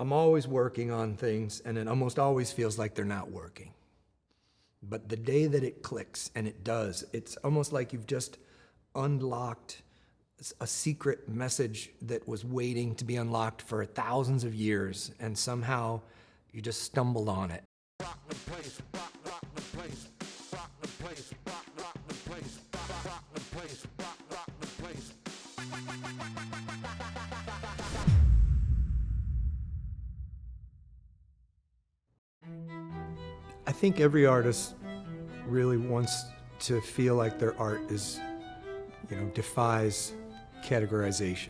I'm always working on things, and it almost always feels like they're not working. But the day that it clicks, and it does, it's almost like you've just unlocked a secret message that was waiting to be unlocked for thousands of years, and somehow you just stumbled on it. I think every artist really wants to feel like their art is, defies categorization.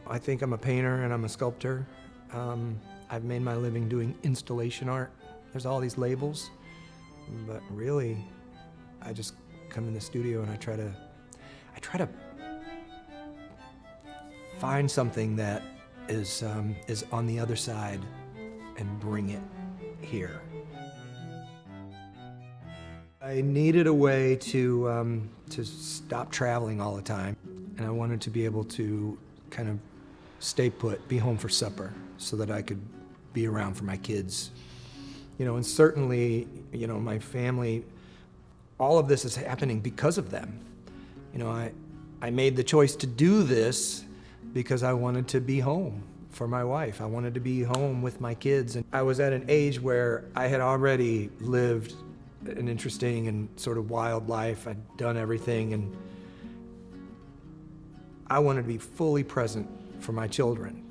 I think I'm a painter and I'm a sculptor. I've made my living doing installation art. There's all these labels, but really, I just come in the studio and I try to find something that is on the other side and bring it here. I needed a way to stop traveling all the time, and I wanted to be able to kind of stay put, be home for supper, so that I could be around for my kids. And certainly, my family, all of this is happening because of them. I made the choice to do this because I wanted to be home for my wife. I wanted to be home with my kids, and I was at an age where I had already lived an interesting and sort of wild life. I'd done everything, and I wanted to be fully present for my children.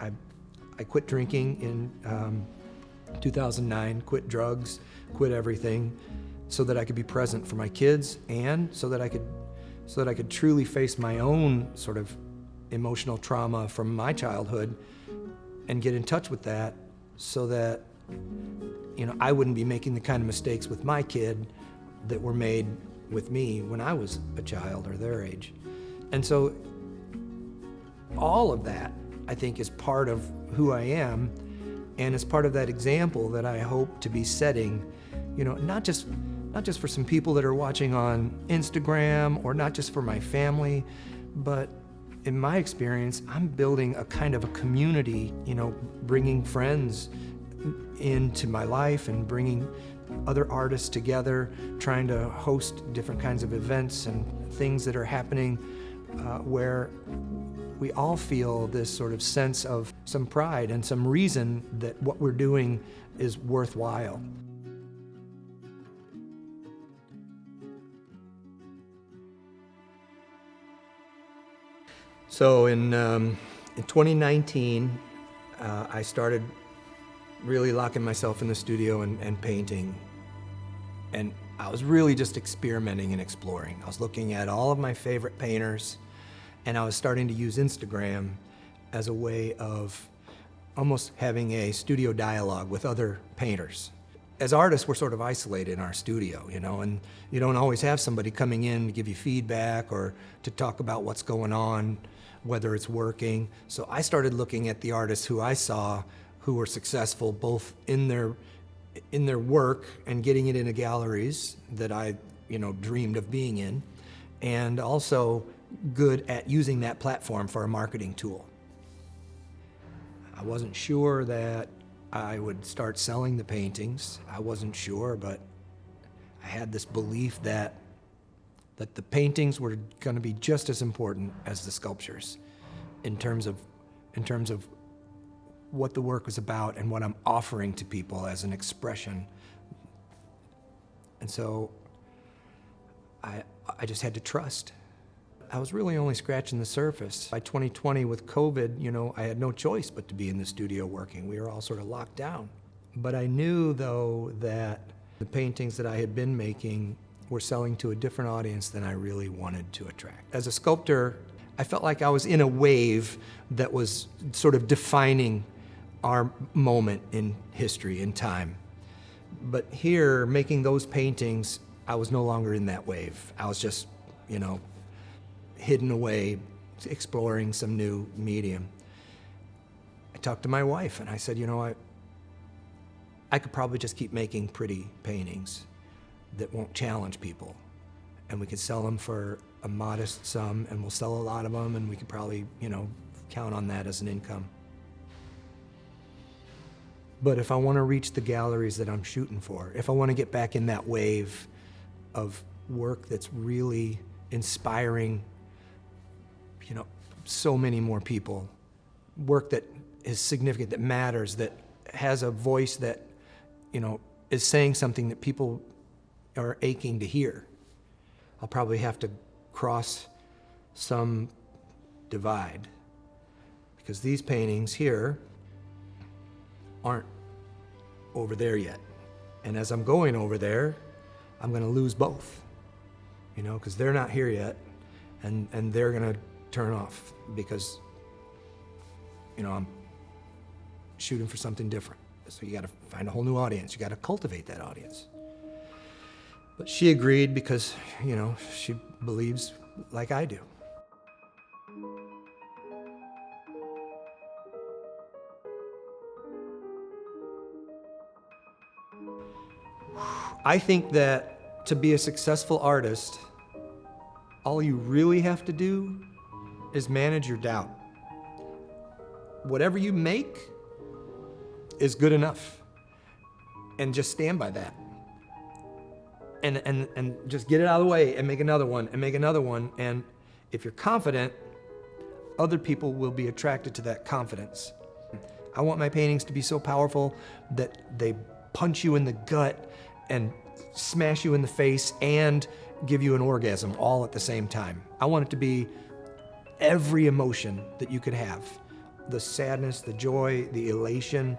I quit drinking in 2009, quit drugs, quit everything, so that I could be present for my kids, and so that I could truly face my own sort of emotional trauma from my childhood and get in touch with that, so that I wouldn't be making the kind of mistakes with my kid that were made with me when I was a child or their age. And so all of that, I think, is part of who I am, and is part of that example that I hope to be setting, not just for some people that are watching on Instagram, or not just for my family, but in my experience, I'm building a kind of a community, bringing friends into my life and bringing other artists together, trying to host different kinds of events and things that are happening where we all feel this sort of sense of some pride and some reason that what we're doing is worthwhile. So in 2019, I started really locking myself in the studio and painting. And I was really just experimenting and exploring. I was looking at all of my favorite painters, and I was starting to use Instagram as a way of almost having a studio dialogue with other painters. As artists, we're sort of isolated in our studio, and you don't always have somebody coming in to give you feedback or to talk about what's going on, whether it's working. So I started looking at the artists who I saw who were successful both in their work and getting it into galleries that I dreamed of being in, and also good at using that platform for a marketing tool. I wasn't sure that I would start selling the paintings. I wasn't sure, but I had this belief that the paintings were going to be just as important as the sculptures in terms of what the work was about and what I'm offering to people as an expression. And so I just had to trust. I was really only scratching the surface. By 2020 with COVID, I had no choice but to be in the studio working. We were all sort of locked down. But I knew, though, that the paintings that I had been making were selling to a different audience than I really wanted to attract. As a sculptor, I felt like I was in a wave that was sort of defining our moment in history, in time. But here, making those paintings, I was no longer in that wave. I was just, hidden away, exploring some new medium. I talked to my wife and I said, I could probably just keep making pretty paintings that won't challenge people. And we could sell them for a modest sum, and we'll sell a lot of them, and we could probably, count on that as an income. But if I want to reach the galleries that I'm shooting for, if I want to get back in that wave of work that's really inspiring, so many more people, work that is significant, that matters, that has a voice that, is saying something that people are aching to hear, I'll probably have to cross some divide, because these paintings here aren't over there yet. And as I'm going over there, I'm gonna lose both, because they're not here yet, and they're gonna turn off because, I'm shooting for something different. So you gotta find a whole new audience. You gotta cultivate that audience. But she agreed because, she believes like I do. I think that to be a successful artist, all you really have to do is manage your doubt. Whatever you make is good enough, and just stand by that. And just get it out of the way and make another one and make another one. And if you're confident, other people will be attracted to that confidence. I want my paintings to be so powerful that they punch you in the gut and smash you in the face and give you an orgasm all at the same time. I want it to be every emotion that you could have. The sadness, the joy, the elation,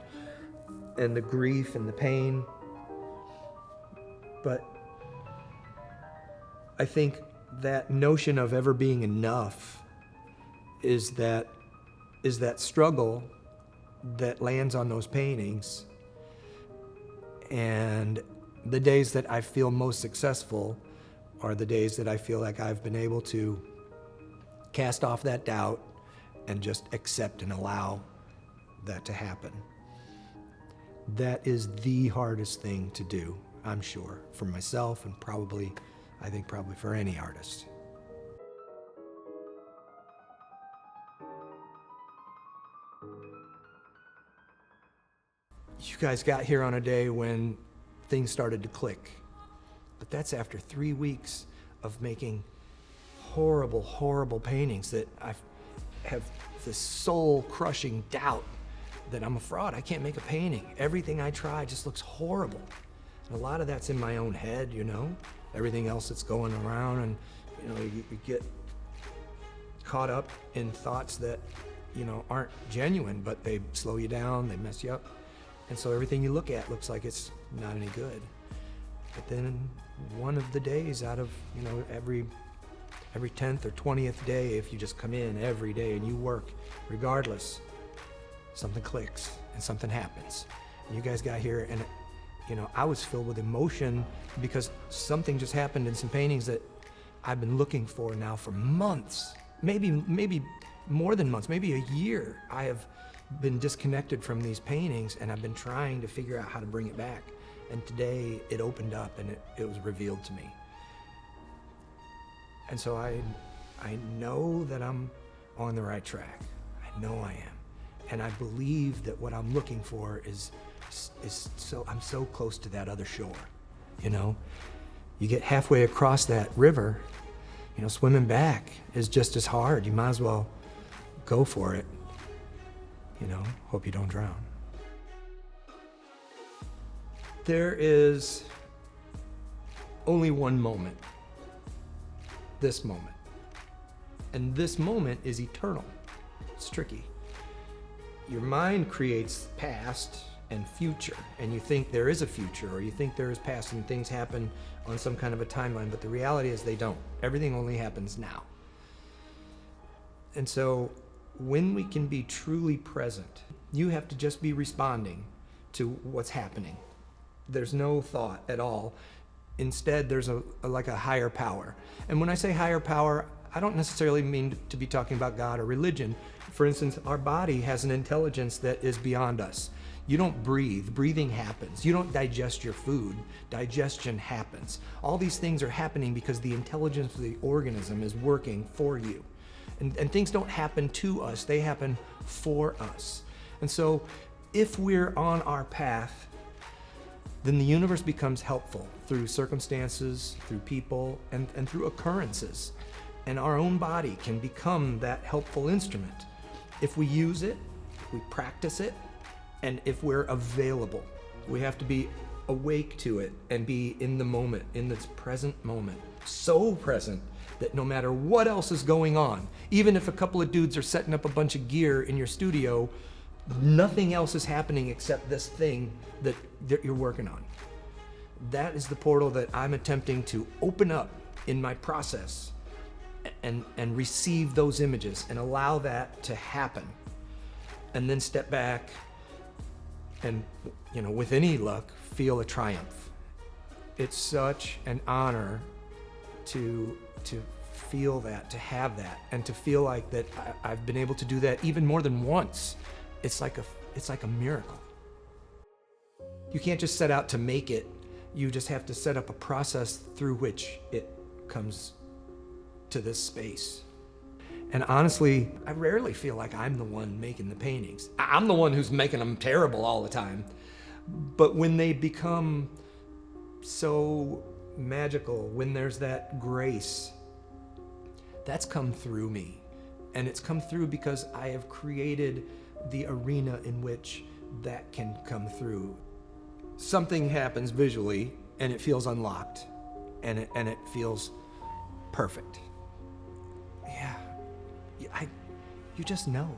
and the grief and the pain. But I think that notion of ever being enough is that struggle that lands on those paintings. And the days that I feel most successful are the days that I feel like I've been able to cast off that doubt and just accept and allow that to happen. That is the hardest thing to do, I'm sure, for myself and probably for any artist. You guys got here on a day when things started to click, but that's after 3 weeks of making horrible, horrible paintings that I have this soul-crushing doubt that I'm a fraud. I can't make a painting. Everything I try just looks horrible. And a lot of that's in my own head, everything else that's going around, and you get caught up in thoughts that aren't genuine, but they slow you down, they mess you up, and so everything you look at looks like it's not any good. But then one of the days out of every 10th or 20th day, if you just come in every day and you work regardless, something clicks and something happens. And you guys got here, and I was filled with emotion because something just happened in some paintings that I've been looking for now for months, maybe more than months, maybe a year. I have been disconnected from these paintings, and I've been trying to figure out how to bring it back. And today it opened up and it was revealed to me. And so I know that I'm on the right track. I know I am. And I believe that what I'm looking for is so, I'm so close to that other shore, You get halfway across that river, swimming back is just as hard. You might as well go for it, hope you don't drown. There is only one moment, this moment. And this moment is eternal. It's tricky. Your mind creates past and future, and you think there is a future, or you think there is past, and things happen on some kind of a timeline, but the reality is they don't. Everything only happens now. And so when we can be truly present, you have to just be responding to what's happening. There's no thought at all. Instead, there's like a higher power. And when I say higher power, I don't necessarily mean to be talking about God or religion. For instance, our body has an intelligence that is beyond us. You don't breathe. Breathing happens. You don't digest your food. Digestion happens. All these things are happening because the intelligence of the organism is working for you. And things don't happen to us. They happen for us. And so if we're on our path, then the universe becomes helpful through circumstances, through people, and through occurrences. And our own body can become that helpful instrument if we use it, if we practice it, and if we're available. We have to be awake to it and be in the moment, in this present moment. So present that no matter what else is going on, even if a couple of dudes are setting up a bunch of gear in your studio, nothing else is happening except this thing that you're working on. That is the portal that I'm attempting to open up in my process and receive those images and allow that to happen. And then step back and, with any luck, feel a triumph. It's such an honor to feel that, to have that, and to feel like that I've been able to do that even more than once. It's like a miracle. You can't just set out to make it. You just have to set up a process through which it comes to this space. And honestly, I rarely feel like I'm the one making the paintings. I'm the one who's making them terrible all the time. But when they become so magical, when there's that grace, that's come through me. And it's come through because I have created the arena in which that can come through. Something happens visually and it feels unlocked and it feels perfect. Yeah, you just know.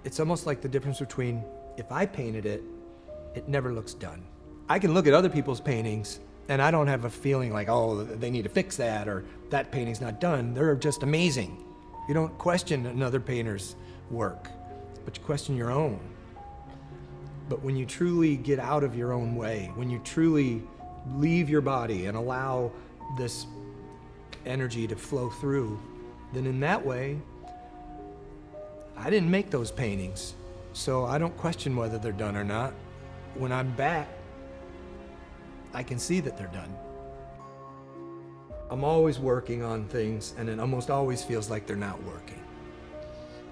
It's almost like the difference between if I painted it, it never looks done. I can look at other people's paintings and I don't have a feeling like, oh, they need to fix that or that painting's not done. They're just amazing. You don't question another painter's work, but you question your own. But when you truly get out of your own way, when you truly leave your body and allow this energy to flow through, then in that way, I didn't make those paintings, so I don't question whether they're done or not. When I'm back, I can see that they're done. I'm always working on things, and it almost always feels like they're not working.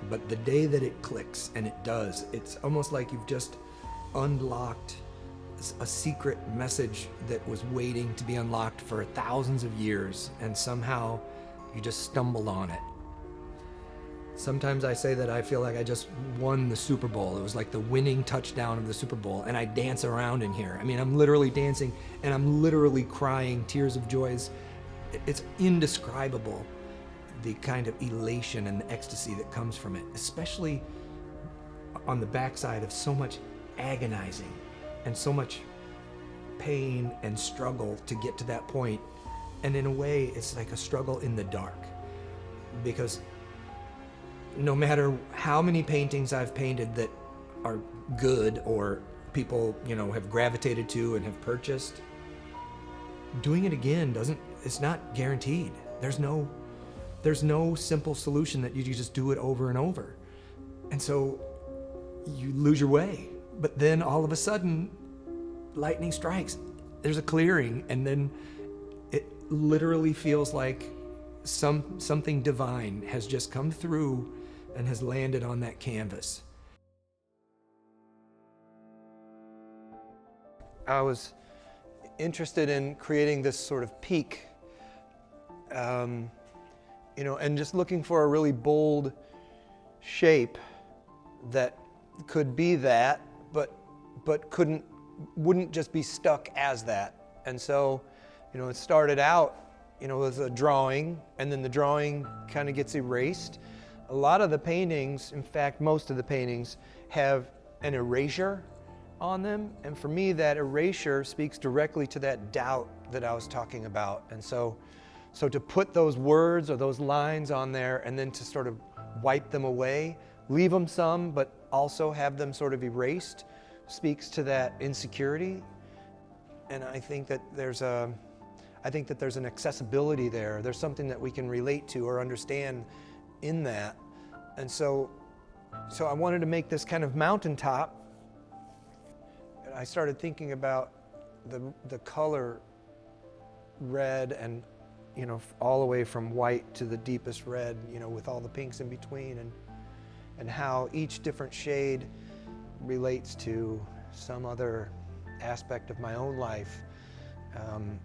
But the day that it clicks, and it does, it's almost like you've just unlocked a secret message that was waiting to be unlocked for thousands of years, and somehow you just stumbled on it. Sometimes I say that I feel like I just won the Super Bowl. It was like the winning touchdown of the Super Bowl, and I dance around in here. I mean, I'm literally dancing, and I'm literally crying tears of joy. It's indescribable, the kind of elation and the ecstasy that comes from it, especially on the backside of so much agonizing and so much pain and struggle to get to that point. And in a way, it's like a struggle in the dark, because no matter how many paintings I've painted that are good or people, have gravitated to and have purchased, doing it again it's not guaranteed. There's no simple solution that you just do it over and over. And so you lose your way. But then all of a sudden, lightning strikes. There's a clearing, and then it literally feels like something divine has just come through and has landed on that canvas. I was interested in creating this sort of peak, and just looking for a really bold shape that could be that, but wouldn't just be stuck as that. And so, it started out, with a drawing, and then the drawing kind of gets erased. A lot of the paintings, in fact, most of the paintings, have an erasure on them. And for me, that erasure speaks directly to that doubt that I was talking about. And so to put those words or those lines on there and then to sort of wipe them away, leave them some, but also have them sort of erased, speaks to that insecurity. And I think that there's an accessibility there. There's something that we can relate to or understand in that. And so I wanted to make this kind of mountaintop. And I started thinking about the color red and, all the way from white to the deepest red, with all the pinks in between, and how each different shade relates to some other aspect of my own life.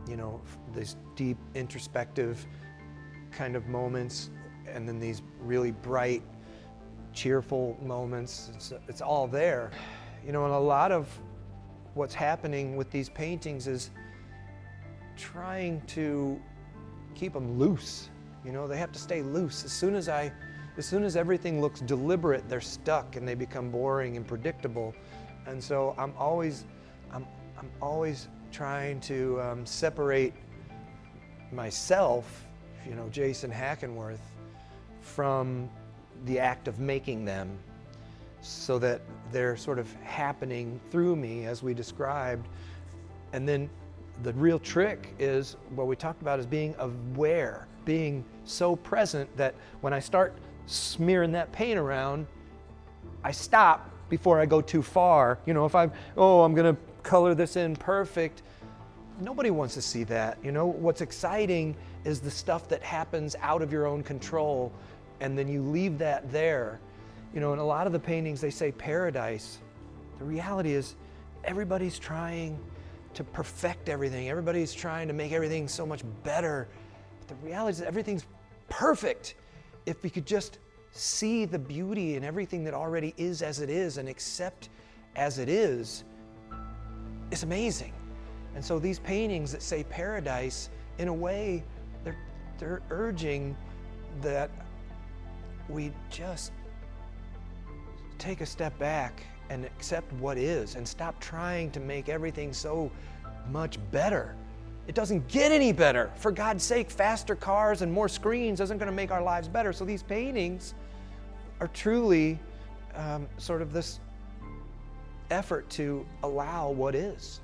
You know, these deep introspective kind of moments, and then these really bright, cheerful moments. It's all there. You know, and a lot of what's happening with these paintings is trying to keep them loose. You know, they have to stay loose. As soon as everything looks deliberate, they're stuck and they become boring and predictable. And so I'm always trying to separate myself, you know, Jason Hackenwerth, from the act of making them, so that they're sort of happening through me as we described. And then the real trick is what we talked about, is being aware, being so present that when I start smearing that paint around, I stop before I go too far. You know, if I'm gonna color this in perfect, nobody wants to see that. You know, what's exciting is the stuff that happens out of your own control, and then you leave that there. You know, in a lot of the paintings they say paradise. The reality is everybody's trying to perfect everything. Everybody's trying to make everything so much better. But the reality is everything's perfect. If we could just see the beauty in everything that already is as it is and accept as it is, it's amazing. And so these paintings that say paradise, in a way, they're urging that we just take a step back and accept what is, and stop trying to make everything so much better. It doesn't get any better. For God's sake, faster cars and more screens isn't going to make our lives better. So these paintings are truly sort of this effort to allow what is.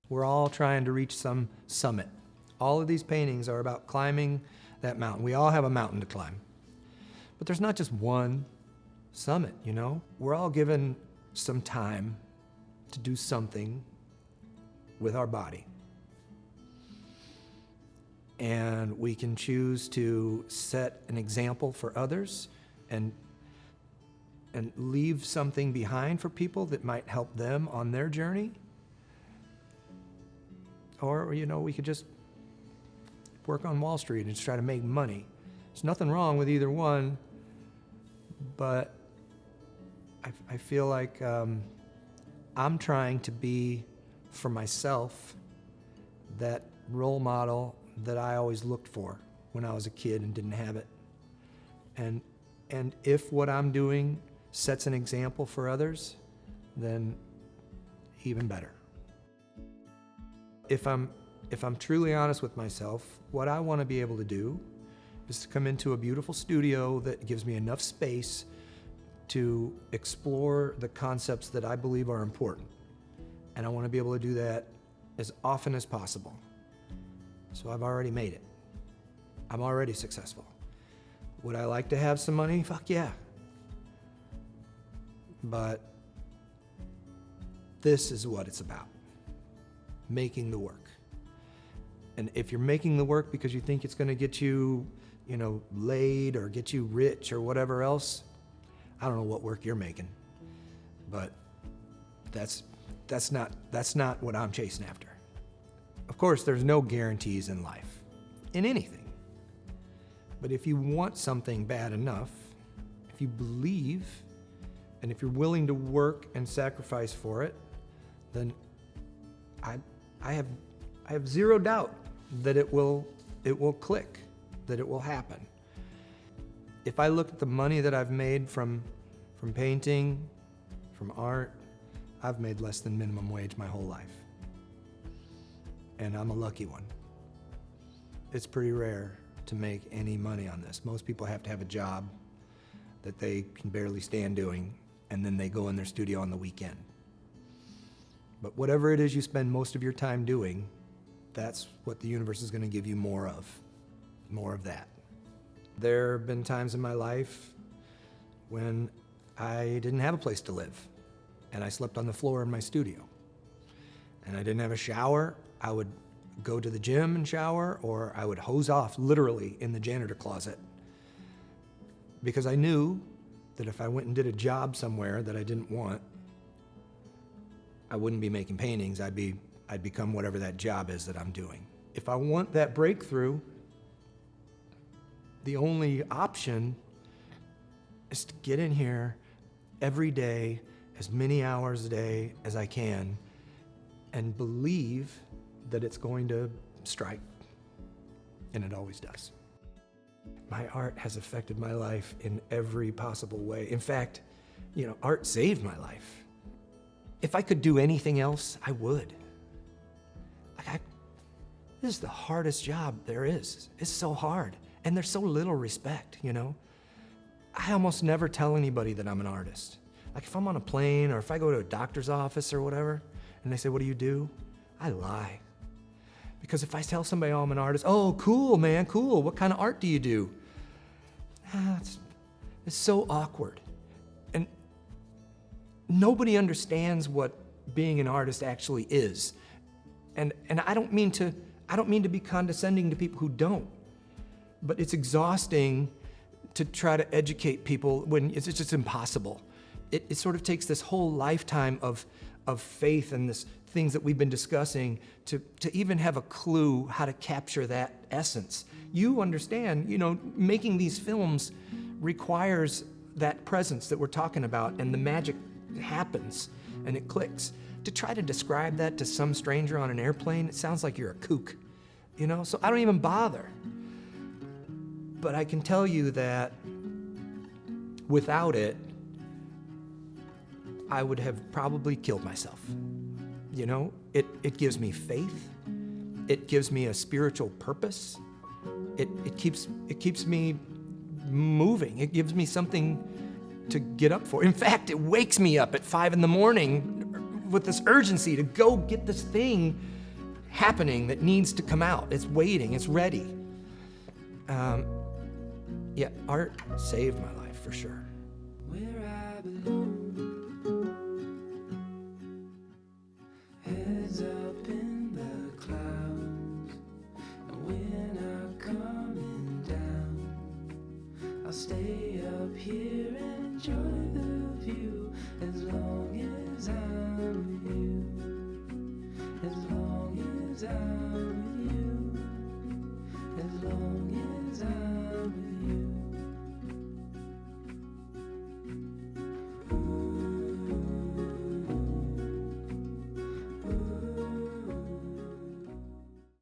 We're all trying to reach some summit. All of these paintings are about climbing that mountain. We all have a mountain to climb. But there's not just one summit, you know? We're all given some time to do something with our body. And we can choose to set an example for others and leave something behind for people that might help them on their journey. Or, you know, we could just work on Wall Street and just try to make money. There's nothing wrong with either one, but I feel like I'm trying to be, for myself, that role model that I always looked for when I was a kid and didn't have it. And if what I'm doing sets an example for others, then even better. If I'm truly honest with myself, what I want to be able to do is to come into a beautiful studio that gives me enough space to explore the concepts that I believe are important. And I want to be able to do that as often as possible. So I've already made it. I'm already successful. Would I like to have some money? Fuck yeah. But this is what it's about. Making the work. And if you're making the work because you think it's going to get you, you know, laid or get you rich or whatever else, I don't know what work you're making, but that's not what I'm chasing after. Of course, there's no guarantees in life, in anything. But if you want something bad enough, if you believe, and if you're willing to work and sacrifice for it, then I have zero doubt that it will click, that it will happen. If I look at the money that I've made from painting, from art, I've made less than minimum wage my whole life. And I'm a lucky one. It's pretty rare to make any money on this. Most people have to have a job that they can barely stand doing, and then they go in their studio on the weekend. But whatever it is you spend most of your time doing, that's what the universe is going to give you more of that. There have been times in my life when I didn't have a place to live, and I slept on the floor in my studio. And I didn't have a shower. I would go to the gym and shower, or I would hose off literally in the janitor closet, because I knew that if I went and did a job somewhere that I didn't want, I wouldn't be making paintings. I'd become whatever that job is that I'm doing. If I want that breakthrough, the only option is to get in here every day, as many hours a day as I can, and believe that it's going to strike. And it always does. My art has affected my life in every possible way. In fact, art saved my life. If I could do anything else, I would. This is the hardest job there is. It's so hard. And there's so little respect, I almost never tell anybody that I'm an artist. Like if I'm on a plane or if I go to a doctor's office or whatever, and they say, what do you do? I lie. Because if I tell somebody, oh, I'm an artist, oh, cool, man, cool. What kind of art do you do? It's so awkward. And nobody understands what being an artist actually is. And I don't mean to be condescending to people who don't, but it's exhausting to try to educate people when it's just impossible. It sort of takes this whole lifetime of faith and this things that we've been discussing to even have a clue how to capture that essence. You understand, making these films requires that presence that we're talking about, and the magic happens and it clicks. To try to describe that to some stranger on an airplane, it sounds like you're a kook, so I don't even bother. But I can tell you that without it, I would have probably killed myself. It gives me faith. It gives me a spiritual purpose. It keeps me moving. It gives me something to get up for. In fact, it wakes me up at 5 a.m. with this urgency to go get this thing happening that needs to come out. It's waiting. It's ready. Art saved my life for sure. Where I belong. Heads up in the clouds, and when I'm coming down, I'll stay up here and enjoy the view as long as I'm with you, as long as I'm with you, as long